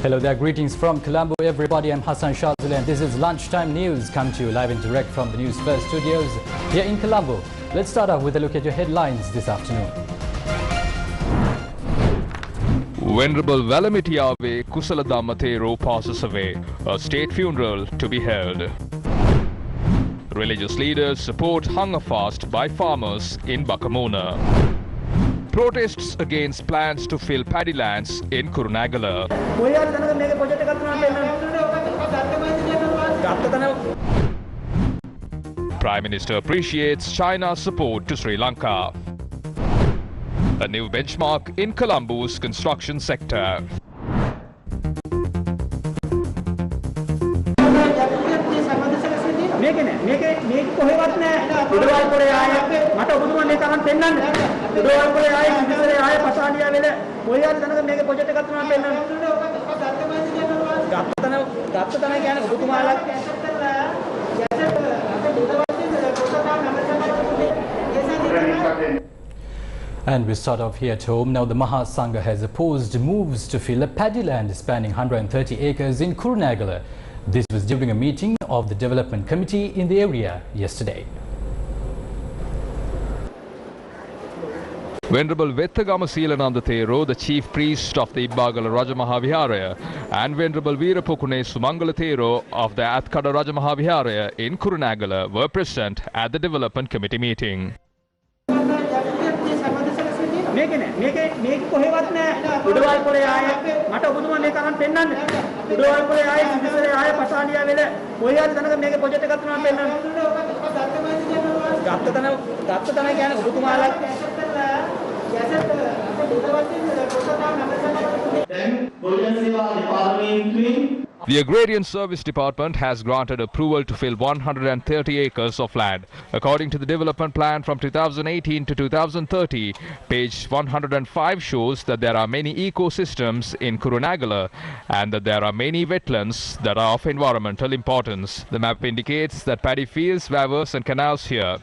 Hello there, greetings from Colombo everybody. I'm Hassan Shazil and this is Lunchtime News, come to you live and direct from the Newsfirst studios here in Colombo. Let's start off with a look at your headlines this afternoon. Venerable Valamitiyave Kusaladhamma Thero passes away. A state funeral to be held. Religious leaders support hunger fast by farmers in Bakamona. Protests against plans to fill paddy lands in Kurunegala. Prime Minister appreciates China's support to Sri Lanka. A new benchmark in Colombo's construction sector. And we start off here at home. Now the Mahasangha has opposed moves to fill a paddy land spanning 130 acres in Kurunegala. This was during a meeting of the development committee in the area yesterday. Venerable Vettagama Seelananda Thero, the chief priest of the Ibbagala Rajamahaviharaya, and Venerable Veerapokune Sumangala Thero of the Athkada Rajamahaviharaya in Kurunegala were present at the development committee meeting. The Agrarian Service Department has granted approval to fill 130 acres of land. According to the development plan from 2018 to 2030, page 105 shows that there are many ecosystems in Kurunegala and that there are many wetlands that are of environmental importance. The map indicates that paddy fields, valleys and canals here.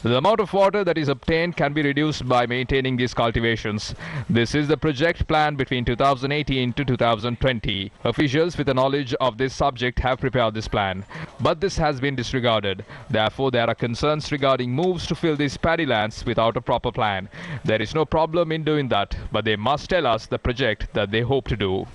The amount of water that is obtained can be reduced by maintaining these cultivations. This is the project plan between 2018 to 2020. Officials with the knowledge of this subject have prepared this plan, but this has been disregarded. Therefore, there are concerns regarding moves to fill these paddy lands without a proper plan. There is no problem in doing that, but they must tell us the project that they hope to do.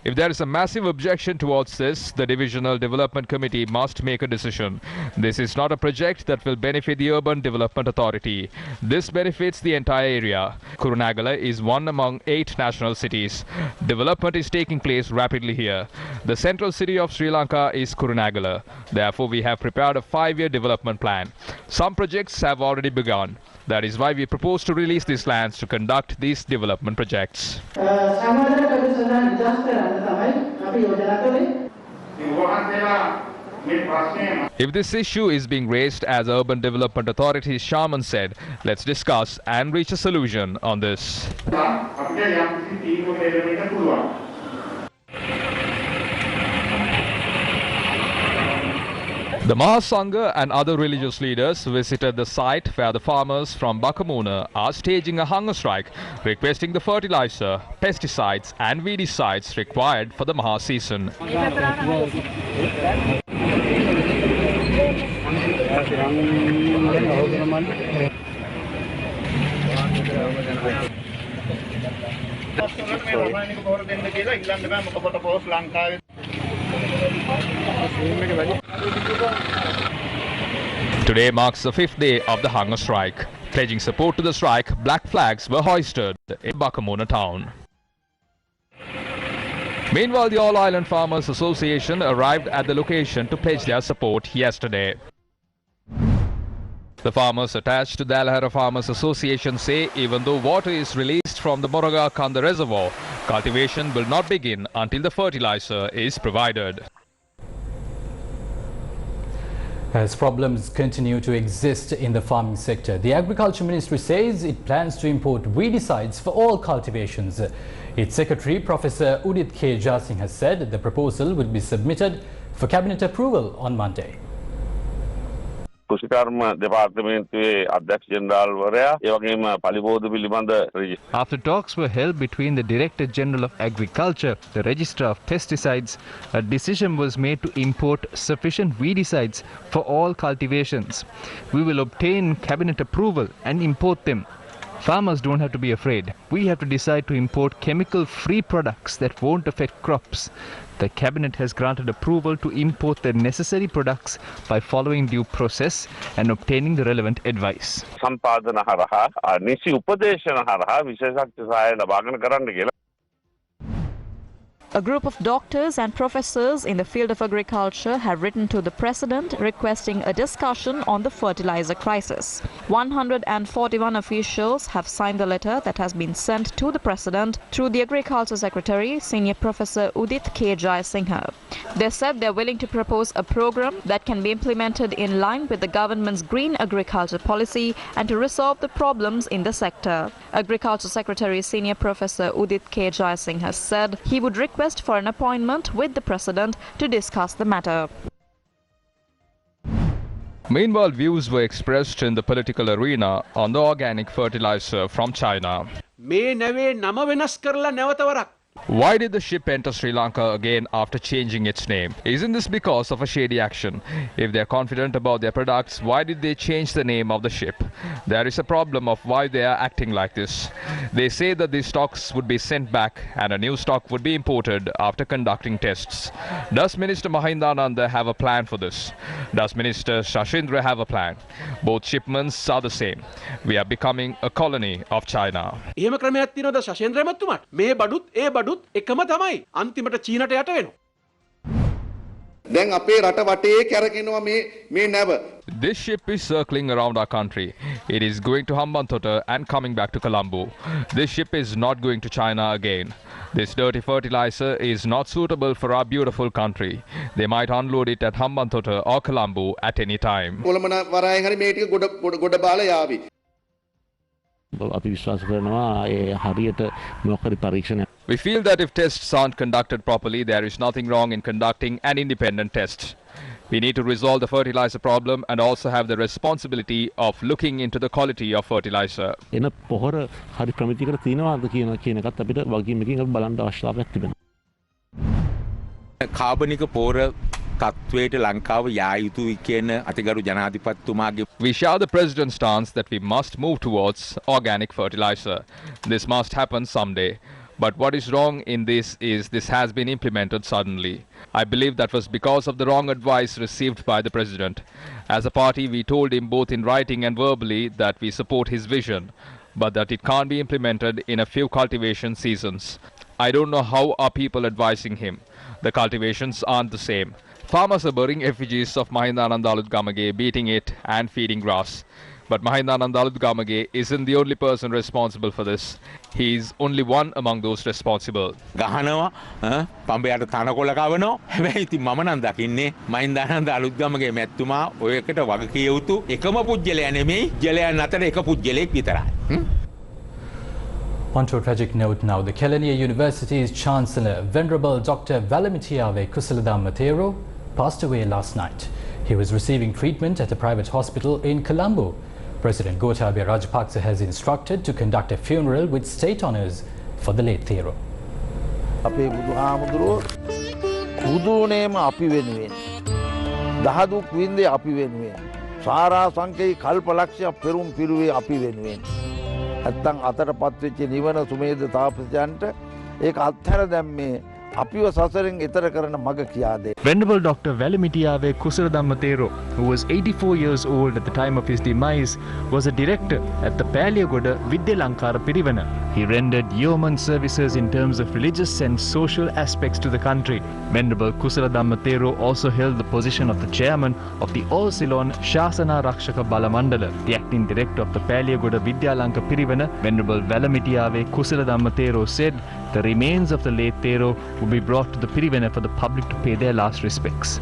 If there is a massive objection towards this, the Divisional Development Committee must make a decision. This is not a project that will benefit the Urban Development Authority. This benefits the entire area. Kurunegala is one among 8 national cities. Development is taking place rapidly here. The central city of Sri Lanka is Kurunegala. Therefore, we have prepared a 5-year development plan. Some projects have already begun. That is why we propose to release these lands to conduct these development projects. If this issue is being raised, as Urban Development Authority's Chairman said, let's discuss and reach a solution on this. The Mahasangha and other religious leaders visited the site where the farmers from Bakamona are staging a hunger strike, requesting the fertilizer, pesticides and weedicides required for the Maha season. Today marks the 5th day of the hunger strike. Pledging support to the strike, black flags were hoisted in Bakamona town. Meanwhile, the All Island Farmers Association arrived at the location to pledge their support yesterday. The farmers attached to the Alhara Farmers Association say even though water is released from the Moraga Kanda reservoir, cultivation will not begin until the fertilizer is provided. As problems continue to exist in the farming sector, the Agriculture Ministry says it plans to import weedicides for all cultivations. Its Secretary, Professor Udit K. Jasingh, has said the proposal will be submitted for Cabinet approval on Monday. කෘෂිකර්ම දෙපාර්තමේන්තුවේ අධ්‍යක්ෂ ජෙනරාල්වරයා ඒ වගේම පලිබෝධ පිළිබඳ After talks were held between the Director General of Agriculture, the Registrar of Pesticides, a decision was made to import sufficient weedicides for all cultivations. We will obtain cabinet approval and import them. Farmers don't have to be afraid. We have to decide to import chemical-free products that won't affect crops. The cabinet has granted approval to import the necessary products by following due process and obtaining the relevant advice. සම්පාදන හරහා නිසි උපදේශන හරහා විශේෂඥ සහාය ලබාගෙන කරන්න කියලා. A group of doctors and professors in the field of agriculture have written to the President requesting a discussion on the fertilizer crisis. 141 officials have signed the letter that has been sent to the President through the Agriculture Secretary, Senior Professor Udit K. Jayasinghe. They said they're willing to propose a program that can be implemented in line with the government's green agriculture policy and to resolve the problems in the sector. Agriculture Secretary Senior Professor Udit K. Jayasinghe said he would request for an appointment with the President to discuss the matter. Meanwhile, views were expressed in the political arena on the organic fertilizer from China. Why did the ship enter Sri Lanka again after changing its name? Isn't this because of a shady action? If they are confident about their products, why did they change the name of the ship? There is a problem of why they are acting like this. They say that these stocks would be sent back and a new stock would be imported after conducting tests. Does Minister Mahindananda have a plan for this? Does Minister Shashindra have a plan? Both shipments are the same. We are becoming a colony of China. එකම තමයි අන්තිමට චීනට යට වෙනවා. දැන් අපේ රට වටේ කැරකෙනවා මේ නැව. This ship is circling around our country. It is going to Hambantota and coming back to Colombo. This ship is not going to China again. This dirty fertilizer is not suitable for our beautiful country. They might unload it at Hambantota or Colombo at any time. Colombo වරායෙන් හරි මේ ටික ගොඩ බාලා යාවි. අපි විශ්වාස කරනවා ඒ හරියට මොකක් හරි පරීක්ෂණයක්. We feel that if tests aren't conducted properly, there is nothing wrong in conducting an independent test. We need to resolve the fertilizer problem and also have the responsibility of looking into the quality of fertilizer. එන පොහොර හරි ප්‍රමිතියකට තියෙනවාද කියන එකත් අපිට වගකීමකින් අපි බලන්න අවශ්‍යතාවයක් තිබෙනවා. කාබනික පොර තත්වයට ලංකාව යා යුතුයි කියන අතිගරු ජනාධිපතිතුමාගේ. We share the president's stance that we must move towards organic fertilizer. This must happen someday. But what is wrong in this is this has been implemented suddenly. I believe that was because of the wrong advice received by the president. As a party, we told him both in writing and verbally that we support his vision, but that it can't be implemented in a few cultivation seasons. I don't know how are people advising him. The cultivations aren't the same. Farmers are burying effigies of Mahindananda Alutgamage, beating it and feeding grass. But Mahindananda Alutgamage isn't the only person responsible for this. He is only one among those responsible. ගහනවා පඹයට තනකොළ කවනවා. හැබැයි ඉතින් මම නම් දකින්නේ මහින්දානන්ද අලුත්ගමගේ මැතිතුමා ඔයකට වගකිය යුතු එකම පුජ්‍යලයා නෙමෙයි ජලයන් අතර එක පුජ්‍යලෙක් විතරයි. On to a tragic note now. The Kelaniya University's Chancellor, Venerable Dr. Valamitiyave Kusaladammathero, passed away last night. He was receiving treatment at a private hospital in Colombo. President Gotabaya Rajapaksa has instructed to conduct a funeral with state honours for the late Thero. අපේ බුදුහාමුදුරුවෝ බුදුනේම අපි වෙනුවෙන් දහදුක් වින්දේ අපි වෙනුවෙන් සාරා සංකේ කල්පලක්ෂයක් පෙරුම් පිරුවේ අපි වෙනුවෙන් නැත්තම් අතරපත් වෙච්ච නිවන සුමේද තාපසයන්ට ඒක අත්හැර දැම්මේ අපිව සසරෙන් එතර කරන මග කියා දෙයි. Venerable Dr. Valamitiyave Kusaladammathero, who was 84 years old at the time of his demise, was a director at the Paliyagoda Vidyalankara Pirivana. He rendered yeoman services in terms of religious and social aspects to the country. Venerable Kusaladammathero also held the position of the chairman of the All Ceylon Shasana Rakshaka Balamandala. The acting director of the Paliyagoda Vidyalanka Pirivana, Venerable Valamitiyave Kusaladammathero, said the remains of the late Thero will be brought to the Pirivana for the public to pay their last respects.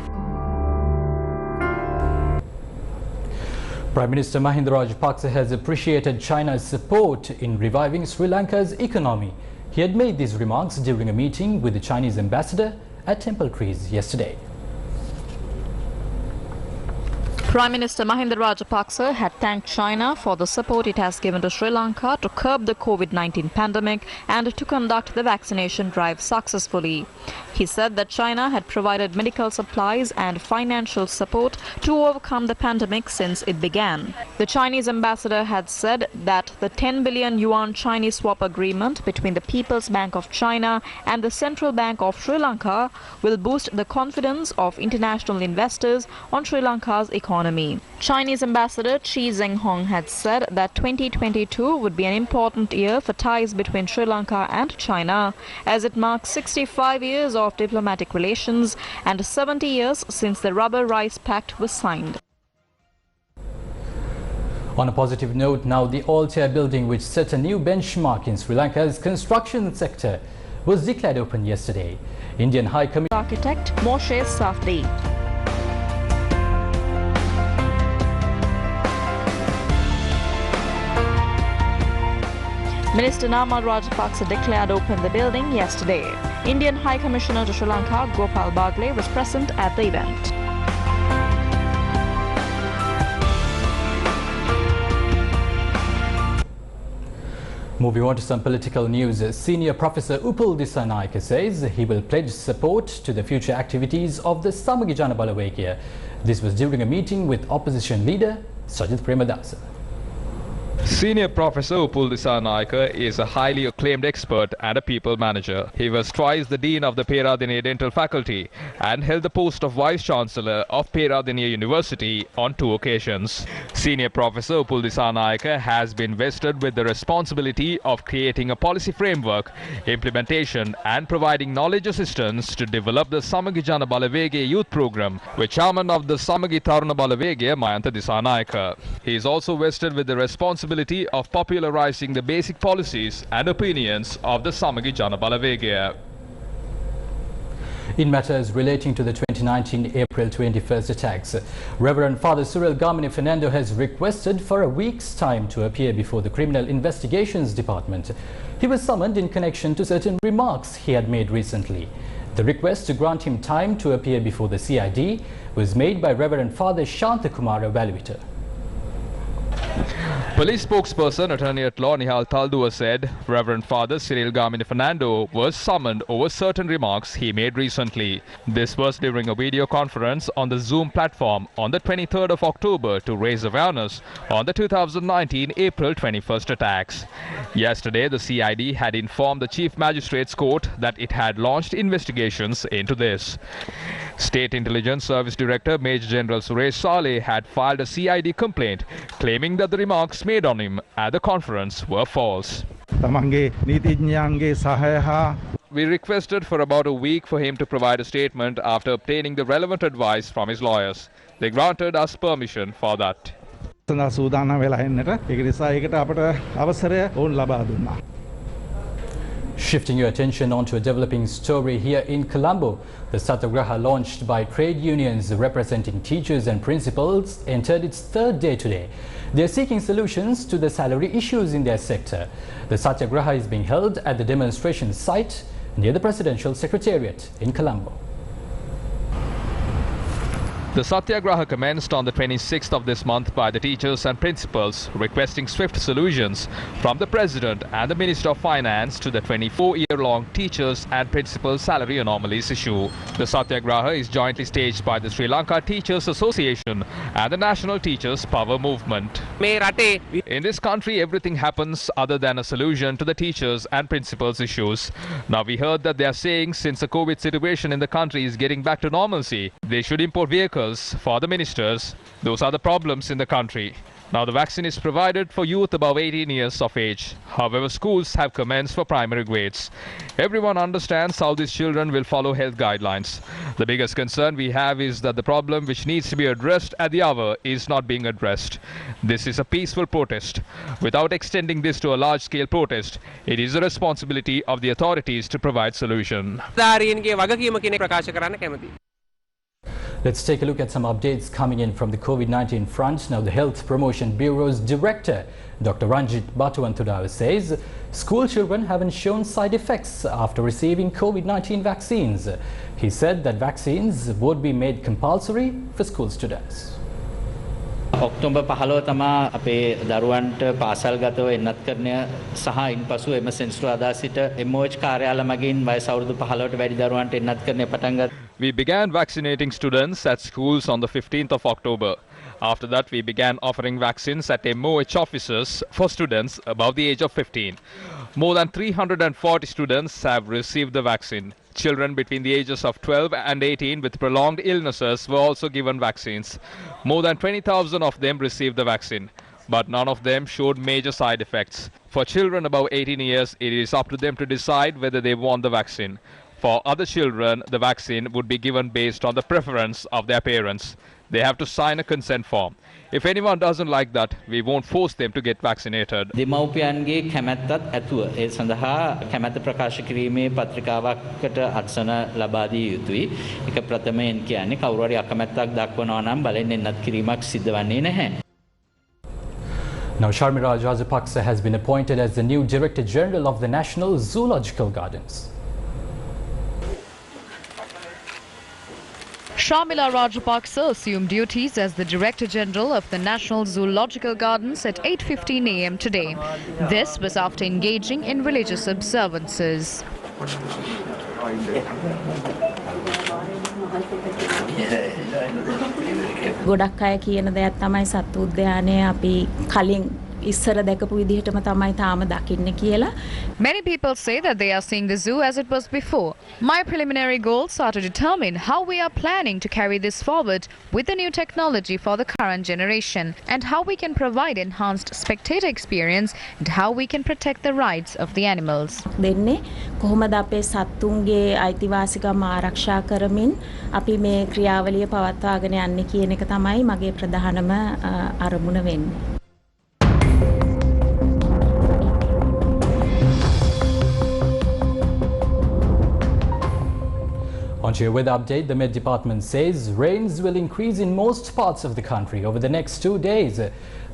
Prime Minister Mahinda Rajapaksa has appreciated China's support in reviving Sri Lanka's economy. He had made these remarks during a meeting with the Chinese ambassador at Temple Trees yesterday. Prime Minister Mahinda Rajapaksa had thanked China for the support it has given to Sri Lanka to curb the COVID-19 pandemic and to conduct the vaccination drive successfully. He said that China had provided medical supplies and financial support to overcome the pandemic since it began. The Chinese ambassador had said that the 10 billion yuan Chinese swap agreement between the People's Bank of China and the Central Bank of Sri Lanka will boost the confidence of international investors on Sri Lanka's economy. Chinese ambassador Chi Zhenghong had said that 2022 would be an important year for ties between Sri Lanka and China, as it marks 65 years of diplomatic relations and 70 years since the Rubber Rice Pact was signed. On a positive note, now the all-tier building which set a new benchmark in Sri Lanka's construction sector was declared open yesterday. Indian High Commission Architect Moshe Safdie. Minister Namal Rajapaksa declared open the building yesterday. Indian High Commissioner to Sri Lanka, Gopal Bagle, was present at the event. Moving on to some political news, Senior Professor Upul Dissanayake says he will pledge support to the future activities of the Samagi Jana Balawegaya. This was during a meeting with opposition leader Sajith Premadasa. Senior Professor Upul Dissanayake is a highly acclaimed expert and a people manager. He was twice the Dean of the Peradeniya Dental Faculty and held the post of Vice-Chancellor of Peradeniya University on 2 occasions. Senior Professor Upul Dissanayake has been vested with the responsibility of creating a policy framework, implementation and providing knowledge assistance to develop the Samagi Jana Balawegaya youth program with Chairman of the Samagi Taruna Balawegaya Mayantha Dissanayake. He is also vested with the responsibility of popularizing the basic policies and opinions of the Samagi Jana Balawegaya. In matters relating to the 2019 April 21st attacks, Reverend Father Cyril Gamini Fernando has requested for a week's time to appear before the Criminal Investigations Department. He was summoned in connection to certain remarks he had made recently. The request to grant him time to appear before the CID was made by Reverend Father Shantakumara Valuita. Police spokesperson Attorney at Law Nihal Thalduwa said Reverend Father Cyril Gamini Fernando was summoned over certain remarks he made recently. This was during a video conference on the Zoom platform on the 23rd of October to raise awareness on the 2019 April 21st attacks. Yesterday, the CID had informed the Chief Magistrates Court that it had launched investigations into this. State Intelligence Service Director Major General Suresh Saleh had filed a CID complaint claiming that the remarks made on him at the conference were false. We requested for about a week for him to provide a statement after obtaining the relevant advice from his lawyers. They granted us permission for that. Shifting your attention onto a developing story here in Colombo, the Satyagraha launched by trade unions representing teachers and principals entered its 3rd day today. They are seeking solutions to the salary issues in their sector. The Satyagraha is being held at the demonstration site near the Presidential Secretariat in Colombo. The Satyagraha commenced on the 26th of this month by the teachers and principals requesting swift solutions from the President and the Minister of Finance to the 24-year-long teachers and principals salary anomalies issue. The Satyagraha is jointly staged by the Sri Lanka Teachers Association and the National Teachers Power Movement. In this country, everything happens other than a solution to the teachers and principals issues. Now we heard that they are saying since the COVID situation in the country is getting back to normalcy, they should import vehicles for the ministers. Those are the problems in the country. Now the vaccine is provided for youth above 18 years of age. However, schools have commenced for primary grades. Everyone understands how these children will follow health guidelines. The biggest concern we have is that the problem which needs to be addressed at the hour is not being addressed. This is a peaceful protest. Without extending this to a large-scale protest, it is the responsibility of the authorities to provide solution. Let's take a look at some updates coming in from the COVID-19 front. Now, the Health Promotion Bureau's Director, Dr. Ranjith Batuwanthudawa, says school children haven't shown side effects after receiving COVID-19 vaccines. He said that vaccines would be made compulsory for school students. October 15 තමා අපේ දරුවන්ට පාසල් ගතව එන්නත් කරණය සහ ඉන්පසු එම සෙන්සුරු අදා සිට MOH කාර්යාල මගින් වයස අවුරුදු 15ට වැඩි දරුවන්ට එන්නත් කරණය පටන් ගත්තා. We began vaccinating students at schools on the 15th of October. After that, we began offering vaccines at MOH offices for students above the age of 15. More than 340 students have received the vaccine. Children between the ages of 12 and 18 with prolonged illnesses were also given vaccines. More than 20,000 of them received the vaccine, but none of them showed major side effects. For children above 18 years, it is up to them to decide whether they want the vaccine. For other children, the vaccine would be given based on the preference of their parents. They have to sign a consent form. If anyone doesn't like that, we won't force them to get vaccinated. දෙමව්පියන්ගේ කැමැත්තත් ඇතුව ඒ සඳහා කැමැත්ත ප්‍රකාශ කිරීමේ පත්‍රිකාවකට අත්සන ලබා දිය යුතුයි. ඒක ප්‍රථමයෙන් කියන්නේ කවුරු හරි අකමැත්තක් දක්වනවා නම් බලෙන් එන්නත් කිරීමක් සිද්ධ වෙන්නේ නැහැ. Now, Sharmila Rajapaksa has been appointed as the new Director General of the National Zoological Gardens. Sharmila Rajapaksa assumed duties as the Director General of the National Zoological Gardens at 8:15 a.m. today. This was after engaging in religious observances. ගොඩක් අය කියන දෙයක් තමයි සත්තු උද්‍යානය අපි කලින් ඉස්සර දැකපු විදිහටම තමයි තාම දකින්නේ කියලා. Many people say that they are seeing the zoo as it was before. My preliminary goals are to determine how we are planning to carry this forward with the new technology for the current generation and how we can provide enhanced spectator experience and how we can protect the rights of the animals. දෙන්නේ කොහොමද අපේ සත්තුන්ගේ අයිතිවාසිකම් ආරක්ෂා කරමින් අපි මේ ක්‍රියාවලිය පවත්වාගෙන යන්නේ කියන එක තමයි මගේ ප්‍රධානම අරමුණ වෙන්නේ. On to your weather update, the Met Department says rains will increase in most parts of the country over the next 2 days.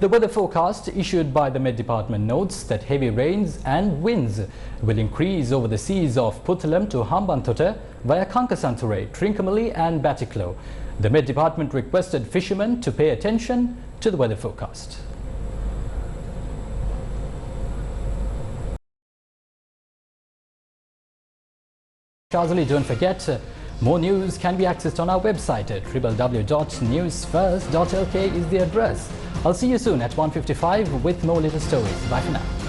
The weather forecast issued by the Met Department notes that heavy rains and winds will increase over the seas of Puttalam to Hambantota via Kankasanture, Trincomalee and Batticaloa. The Met Department requested fishermen to pay attention to the weather forecast. Shazali, don't forget, more news can be accessed on our website at www.newsfirst.lk is the address. I'll see you soon at 1:55 with more latest stories. Bye for now.